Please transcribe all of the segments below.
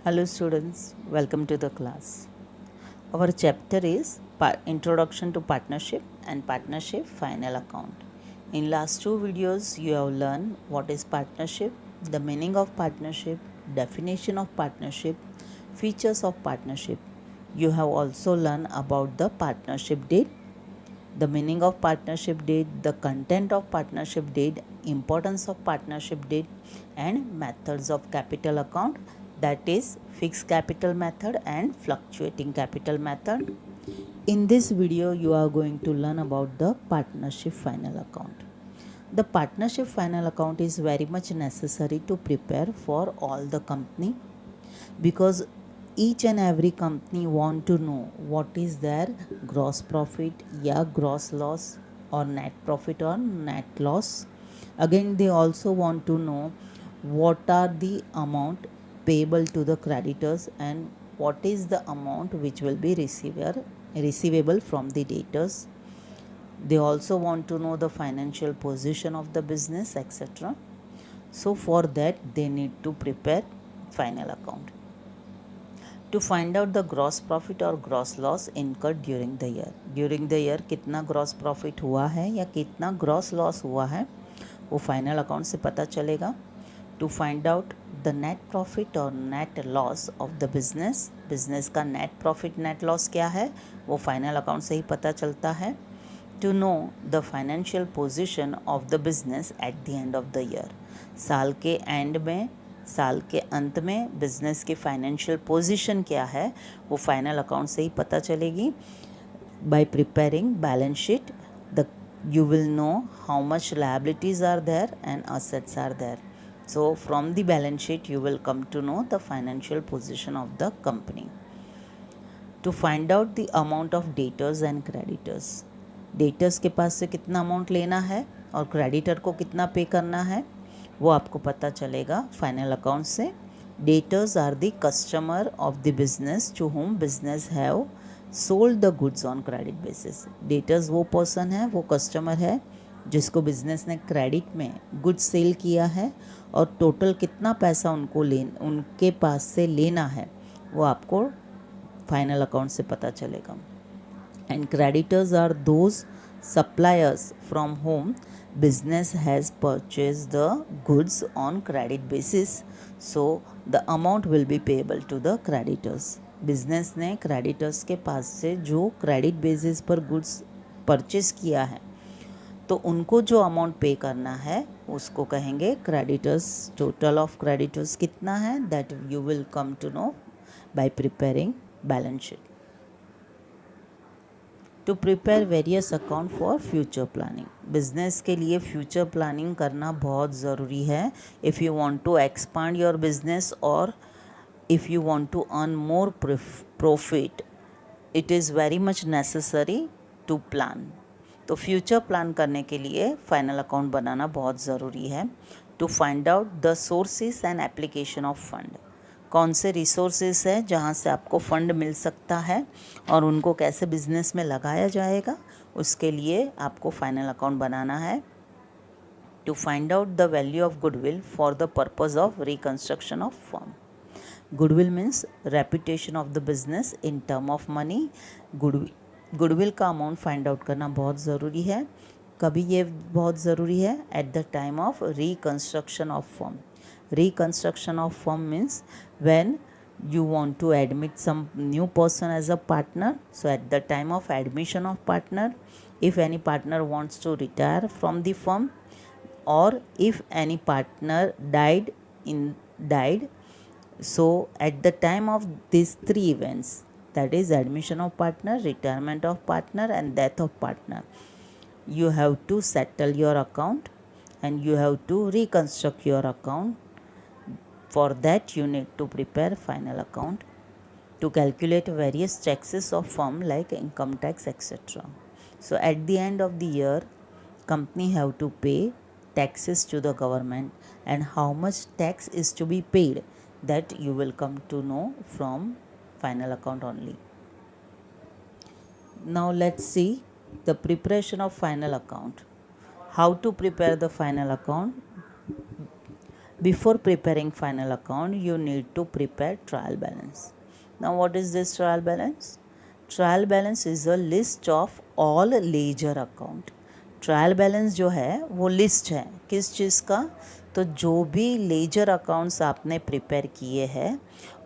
Hello students, welcome to the class. Our chapter is Introduction to Partnership and Partnership Final Account. In last two videos you have learned what is partnership, the meaning of partnership, definition of partnership, features of partnership. You have also learned about the partnership deed, the meaning of partnership deed, the content of partnership deed, importance of partnership deed, and methods of capital account, that is fixed capital method and fluctuating capital method. In this video you are going to learn about the partnership final account. The partnership final account is very much necessary to prepare for all the company, because each and every company want to know what is their gross profit, gross loss, or net profit or net loss. Again, they also want to know what are the amount payable to the creditors and what is the amount which will be receivable from the debtors. They also want to know the financial position of the business, etc. So for that they need to prepare final account. To find out the gross profit or gross loss incurred during the year कितना gross profit हुआ है या कितना gross loss हुआ है वो final account से पता चलेगा. To find out the net profit or net loss of the business का net profit net loss क्या है वो final account से ही पता चलता है. To know the financial position of the business at the end of the year, साल के end में, साल के अंत में बिजनेस की फाइनेंशियल पोजीशन क्या है वो फाइनल अकाउंट से ही पता चलेगी. Bye preparing balance sheet you will know how much liabilities are there and assets are there. So from the balance sheet you will come to know the financial position of the company. To find out the amount of debtors and creditors, debtors के पास से कितना amount लेना है और creditor को कितना पे करना है वो आपको पता चलेगा फाइनल अकाउंट से. Debtors are the customer of the business to whom business have sold the goods on credit basis. Debtors वो पर्सन है, वो कस्टमर है जिसको बिजनेस ने क्रेडिट में गुड्स सेल किया है और टोटल कितना पैसा उनके पास से लेना है वो आपको फाइनल अकाउंट से पता चलेगा. And creditors are those suppliers from whom business has purchased the goods on credit basis, so the amount will be payable to the creditors. Business ने क्रेडिटर्स के पास से जो क्रेडिट बेसिस पर गुड्स परचेस किया है तो उनको जो अमाउंट पे करना है उसको कहेंगे क्रेडिटर्स. टोटल ऑफ क्रेडिटर्स कितना है that you will come to know by preparing balance sheet. To prepare various account for future planning, business के लिए फ्यूचर प्लानिंग करना बहुत ज़रूरी है. If you want to expand your business और if you want to earn more profit, it is very much necessary to plan. तो future plan करने के लिए फाइनल अकाउंट बनाना बहुत ज़रूरी है. To find out the sources and application of fund, कौन से रिसोर्सेस है जहाँ से आपको फ़ंड मिल सकता है और उनको कैसे बिजनेस में लगाया जाएगा, उसके लिए आपको फाइनल अकाउंट बनाना है. To find out the value of goodwill for the purpose of reconstruction of firm. Goodwill means reputation of the business in term of money. Goodwill का अमाउंट फाइंड आउट करना बहुत ज़रूरी है. कभी ये बहुत ज़रूरी है at the time of reconstruction of firm. Reconstruction of firm means when you want to admit some new person as a partner. So at the time of admission of partner, if any partner wants to retire from the firm or if any partner died, so at the time of these three events, that is admission of partner, retirement of partner and death of partner, you have to settle your account and you have to reconstruct your account. For that you need to prepare final account to calculate various taxes of firm like income tax, etc. So at the end of the year company have to pay taxes to the government, and how much tax is to be paid that you will come to know from final account only. Now let's see the preparation of final account. How to prepare the final account? Before preparing final account, you need to prepare trial balance. Now, what is this trial balance? Trial balance is a list of all ledger account. Trial balance जो है वो list है किस चीज़ का? तो जो भी ledger accounts आपने प्रिपेयर किए हैं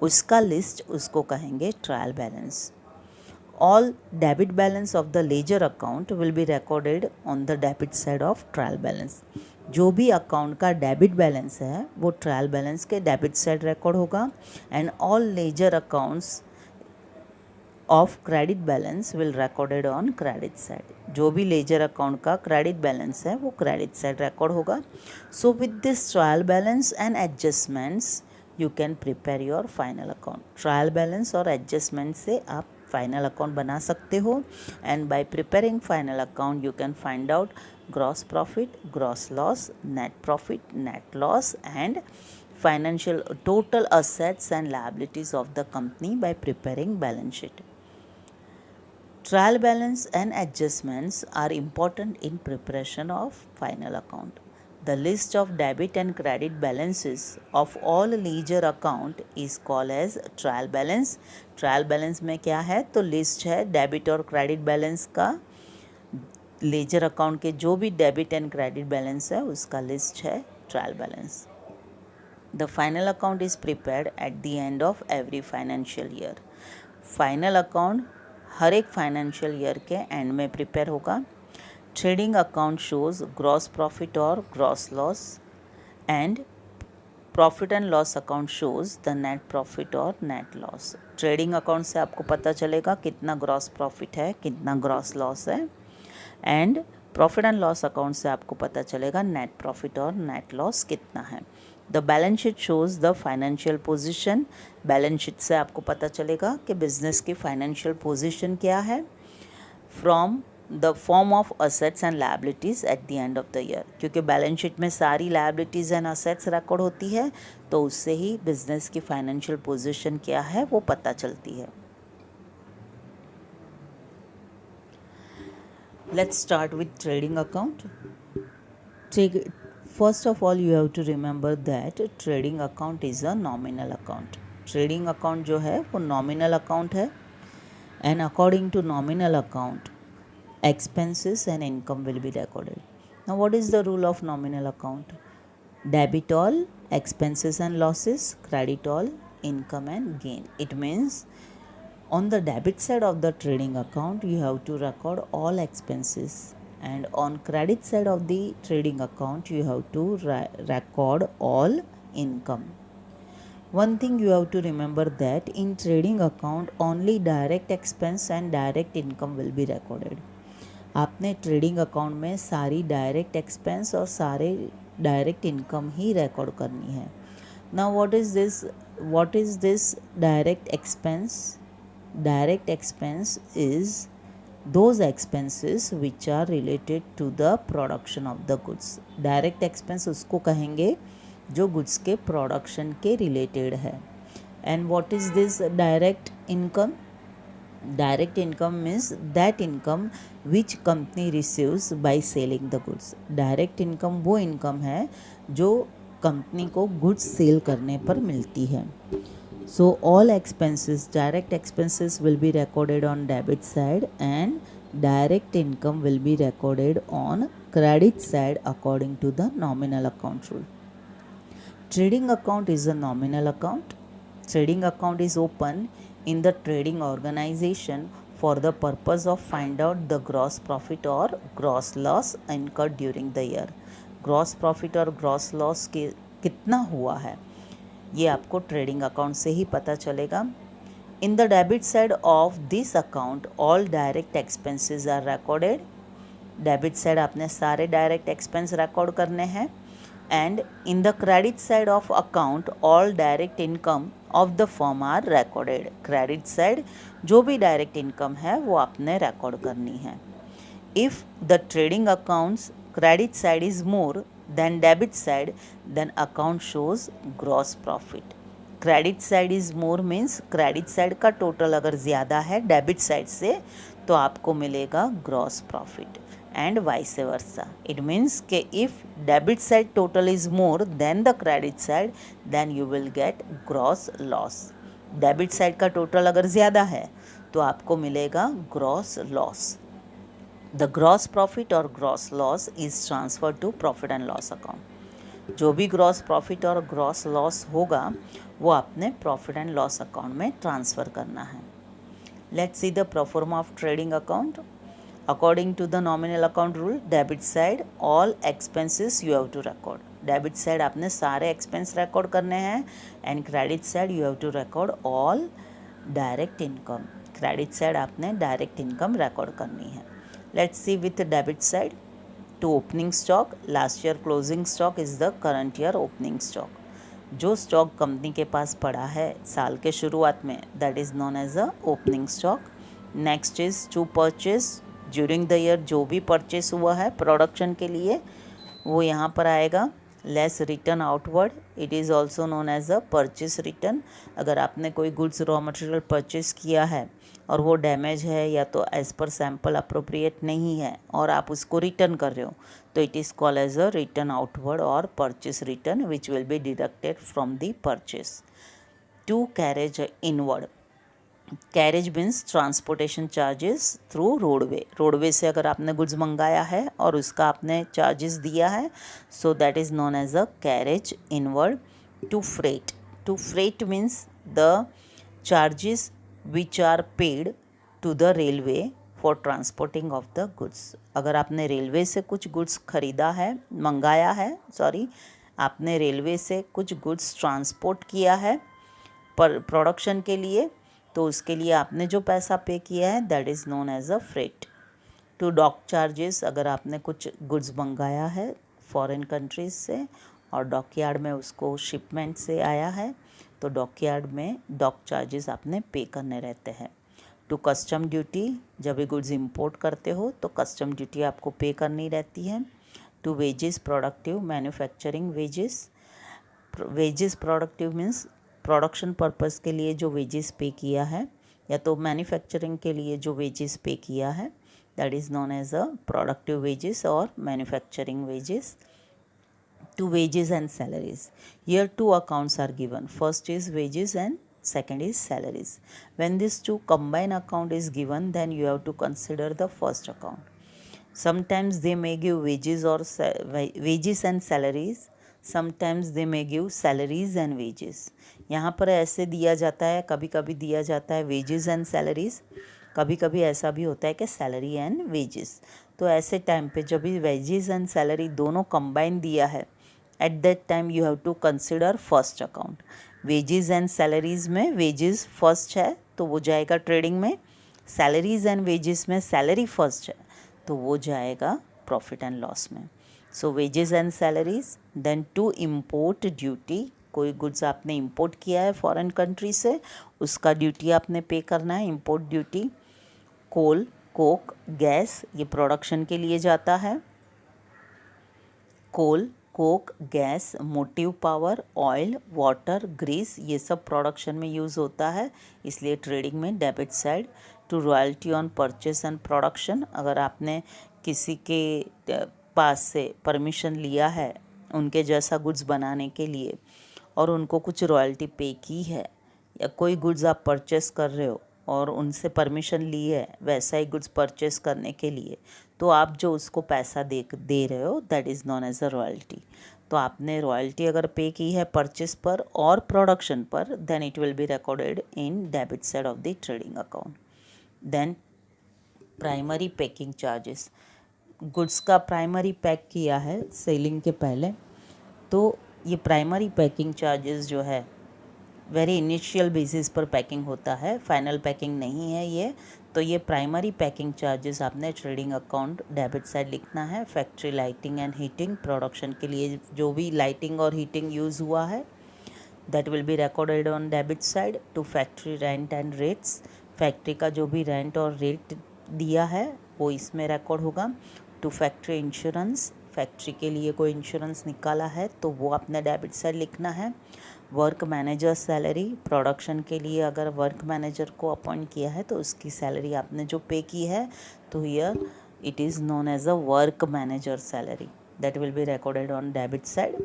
उसका लिस्ट उसको कहेंगे trial balance. All debit balance of the ledger account will be recorded on the debit side of trial balance. जो भी अकाउंट का डेबिट बैलेंस है वो ट्रायल बैलेंस के डेबिट साइड रिकॉर्ड होगा and all ledger accounts of credit balance will recorded on credit side. जो भी ledger account का क्रेडिट बैलेंस है वो क्रेडिट साइड रिकॉर्ड होगा. So with this trial balance and adjustments you can prepare your final account. Trial balance और adjustment से आप final account बना सकते हो and bye preparing final account you can find out gross profit, gross loss, net profit, net loss and financial total assets and liabilities of the company by preparing balance sheet. Trial balance and adjustments are important in preparation of final account. The list of debit and credit balances of all ledger account is called as trial balance. Trial balance में क्या है? तो list है debit और credit balance का. Ledger account के जो भी डेबिट एंड क्रेडिट बैलेंस है उसका लिस्ट है trial balance. The final account is prepared at the end of every financial year. Final account हर एक फाइनेंशियल ईयर के एंड में प्रिपेयर होगा. Trading account shows gross profit और gross loss and profit and loss account shows the net profit और net loss. Trading account से आपको पता चलेगा कितना ग्रॉस प्रॉफिट है, कितना ग्रॉस लॉस है and profit and loss account से आपको पता चलेगा नेट प्रॉफिट और नेट लॉस कितना है. The balance sheet shows the financial position. Balance sheet से आपको पता चलेगा कि बिजनेस की फाइनेंशियल पोजीशन क्या है from the form of assets and liabilities eight the end of the year. क्योंकि बैलेंस शीट में सारी लायबिलिटीज़ एंड असेट्स रिकॉर्ड होती है तो उससे ही बिजनेस की फाइनेंशियल पोजीशन क्या है वो पता चलती है. Let's start with trading account. First of all, you have to remember that trading account is a nominal account. Trading account जो है वो nominal account है and according to nominal account, expenses and income will be recorded. Now, what is the rule of nominal account? Debit all expenses and losses, credit all income and gain. It means on the debit side of the trading account, you have to record all expenses. And on credit side of the trading account you have to record all income. One thing you have to remember that in trading account only direct expense and direct income will be recorded. आपने trading account में सारी direct expense और सारे direct income ही record करनी है. Now what is this direct expense? Direct expense is those expenses which are related to the production of the goods. Direct expense उसको कहेंगे जो गुड्स के प्रोडक्शन के रिलेटेड है. And what is this direct income? Direct income means that income which company receives by selling the goods. Direct income वो income है जो company को गुड्स सेल करने पर मिलती है. So all expenses, direct expenses will be recorded on debit side and direct income will be recorded on credit side according to the nominal account rule. Trading account is a nominal account. Trading account is open in the trading organization for the purpose of find out the gross profit or gross loss incurred during the year. Gross profit और gross loss कितना हुआ है ये आपको trading account से ही पता चलेगा. In the debit side of this account all direct expenses are recorded. Debit side आपने सारे डायरेक्ट एक्सपेंस रिकॉर्ड करने हैं and in the credit side of account all direct income of the firm are recorded. Credit side जो भी direct income है वो आपने record करनी है. If the trading accounts credit side is more then debit side, then account shows gross profit. Credit side is more means credit side का total अगर ज़्यादा है debit side से तो आपको मिलेगा gross profit. and vice versa. It means कि if debit side total is more than the credit side, then you will get gross loss. Debit side का टोटल अगर ज़्यादा है तो आपको मिलेगा gross loss. The gross profit और gross loss is transfer to profit and loss account. जो भी ग्रॉस प्रॉफिट और ग्रॉस लॉस होगा वो आपने प्रॉफिट एंड लॉस अकाउंट में ट्रांसफ़र करना है. Let's see the proforma of trading account. According to the nominal account rule, debit side all expenses you have to record. Debit side आपने सारे expense record करने हैं and credit side you have to record all direct income. Credit side आपने direct income record करनी है. Let's see with the debit side. To opening stock, last year closing stock is the current year opening stock. जो stock company के पास पड़ा है साल के शुरुआत में, that is known as a opening stock. Next is to purchase. During the year जो भी परचेस हुआ है प्रोडक्शन के लिए वो यहाँ पर आएगा. Less return outward, it is also known as a purchase return. अगर आपने कोई गुड्स रॉ मटेरियल परचेस किया है और वो डैमेज है या तो एज़ पर सैम्पल अप्रोप्रिएट नहीं है और आप उसको रिटर्न कर रहे हो तो it is called as a return outward और purchase return which will be deducted from the purchase. To carriage inward. Carriage means transportation charges through roadway. Roadway से अगर आपने गुड्स मंगाया है और उसका आपने चार्जेस दिया है so that is known as a carriage inward. To freight. To freight means the charges which are paid to the railway for transporting of the goods. अगर आपने रेलवे से कुछ गुड्स खरीदा है, मंगाया है, आपने रेलवे से कुछ गुड्स ट्रांसपोर्ट किया है पर प्रोडक्शन के लिए, तो उसके लिए आपने जो पैसा पे किया है that is known as a freight. To dock charges. अगर आपने कुछ गुड्स मंगाया है फॉरेन कंट्रीज से और डॉकयार्ड में उसको शिपमेंट से आया है तो डॉकयार्ड में डॉक चार्जेस आपने पे करने रहते हैं. To custom duty. जब भी गुड्स इंपोर्ट करते हो तो कस्टम ड्यूटी आपको पे करनी रहती है. To wages productive manufacturing wages. Wages productive means production purpose के लिए जो वेजेस पे किया है या तो मैन्युफैक्चरिंग के लिए जो वेजेस पे किया है that is known as a productive wages और manufacturing wages. To wages and salaries. Here two accounts are given. First is wages and second is salaries. When these two combined account is given then you have to consider the first account. Sometimes they may give wages or wages and salaries. Sometimes they may give salaries and wages. यहाँ पर ऐसे दिया जाता है, कभी कभी दिया जाता है wages and salaries, कभी कभी ऐसा भी होता है कि salary and wages. तो ऐसे टाइम पे जब भी wages and salary दोनों combine दिया है at that time you have to consider first account. Wages and salaries में वेजेस फर्स्ट है तो वो जाएगा ट्रेडिंग में. सैलरीज एंड वेजेस में सैलरी फर्स्ट है तो वो जाएगा प्रॉफिट एंड लॉस में. So wages and salaries. Then to import duty. कोई गुड्स आपने इंपोर्ट किया है फॉरेन कंट्री से, उसका ड्यूटी आपने पे करना है, import duty. Coal, coke, gas, ये प्रोडक्शन के लिए जाता है. Coal, coke, gas, motive power, oil, water, grease, ये सब प्रोडक्शन में यूज़ होता है, इसलिए ट्रेडिंग में debit side. To royalty on purchase and production. अगर आपने किसी के पास से परमिशन लिया है उनके जैसा गुड्स बनाने के लिए और उनको कुछ रॉयल्टी पे की है या कोई गुड्स आप परचेस कर रहे हो और उनसे परमिशन ली है वैसा ही गुड्स परचेस करने के लिए, तो आप जो उसको पैसा दे रहे हो that is known as a royalty. तो आपने रॉयल्टी अगर पे की है परचेस पर और प्रोडक्शन पर then it will be recorded in debit side of the trading account. Then primary packing charges. Goods का प्राइमरी पैक किया है सेलिंग के पहले तो ये प्राइमरी पैकिंग चार्जेस जो है वेरी इनिशियल बेसिस पर पैकिंग होता है, फाइनल पैकिंग नहीं है ये. तो ये प्राइमरी पैकिंग चार्जेस आपने ट्रेडिंग अकाउंट डेबिट साइड लिखना है. Factory lighting and heating. Production के लिए जो भी लाइटिंग और हीटिंग यूज़ हुआ है that will be recorded on debit side. To factory rent and rates. Factory का जो भी रेंट और रेट दिया है वो इसमें रिकॉर्ड होगा. To factory insurance. फैक्ट्री के लिए कोई इंश्योरेंस निकाला है तो वो अपने डेबिट साइड लिखना है. Work manager salary. प्रोडक्शन के लिए अगर वर्क मैनेजर को अपॉइंट किया है तो उसकी सैलरी आपने जो पे की है तो here it is known as a work manager salary, that will be recorded on debit side.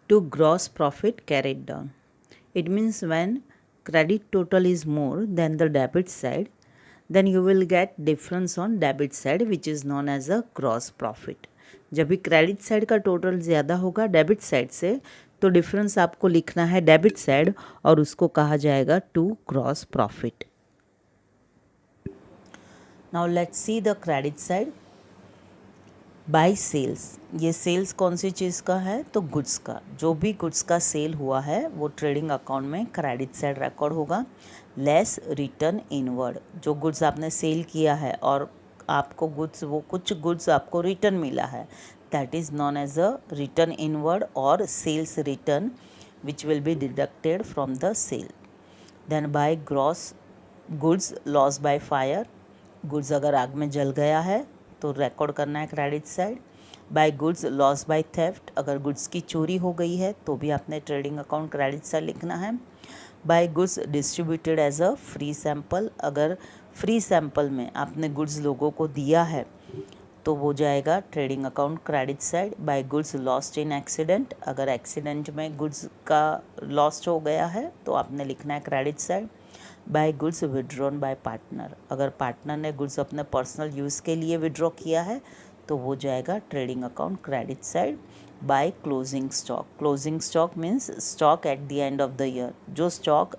To gross profit carried down, it means when credit total is more than the debit side, then you will get difference on debit side, which is known as a gross profit. जब भी credit side का total ज़्यादा होगा debit side से, तो difference आपको लिखना है डेबिट साइड और उसको कहा जाएगा to gross profit. Now let's see the credit side. By sales, ये सेल्स कौन सी चीज़ का है? तो गुड्स का. जो भी गुड्स का सेल हुआ है वो ट्रेडिंग अकाउंट में क्रेडिट साइड रिकॉर्ड होगा. लेस रिटर्न इनवर्ड, जो गुड्स आपने सेल किया है और आपको गुड्स, वो कुछ गुड्स आपको रिटर्न मिला है, that is known as a return inward और sales return which will be deducted from the sale. Then by gross goods loss by fire, goods अगर आग में जल गया है तो रिकॉर्ड करना है credit side. By goods loss by theft, अगर गुड्स की चोरी हो गई है तो भी आपने ट्रेडिंग अकाउंट क्रेडिट साइड लिखना है. By goods distributed as a free sample, अगर फ्री सैम्पल में आपने गुड्स लोगों को दिया है तो वो जाएगा trading account credit side. By goods lost in accident, अगर एक्सीडेंट में गुड्स का लॉस्ट हो गया है तो आपने लिखना है credit side. By goods withdrawn by partner, अगर पार्टनर ने गुड्स अपने पर्सनल यूज़ के लिए विड्रॉ किया है तो वो जाएगा trading account credit side. By closing stock, closing stock means stock at the end of the year, जो स्टॉक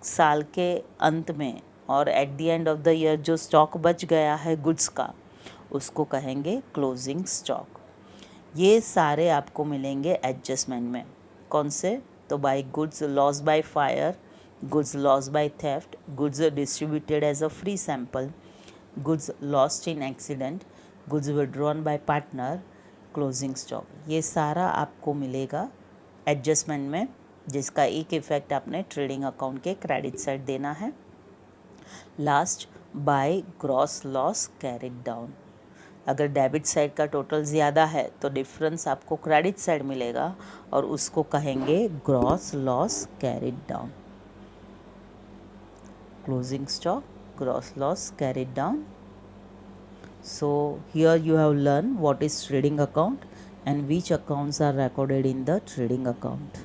साल के अंत में और eight the end of the year जो स्टॉक बच गया है गुड्स का, उसको कहेंगे क्लोजिंग स्टॉक. ये सारे आपको मिलेंगे एडजस्टमेंट में. कौन से? तो by goods loss by fire, goods lost by theft, goods distributed as a free sample, goods lost in accident, goods withdrawn by partner, closing stock. ये सारा आपको मिलेगा एडजस्टमेंट में, जिसका एक इफेक्ट आपने ट्रेडिंग अकाउंट के क्रेडिट साइड देना है. Last, by gross loss carried down, अगर डेबिट साइड का टोटल ज़्यादा है तो डिफरेंस आपको क्रेडिट साइड मिलेगा और उसको कहेंगे gross loss carried down. Closing stock, gross loss carried down. So here you have learned what is trading account and which accounts are recorded in the trading account.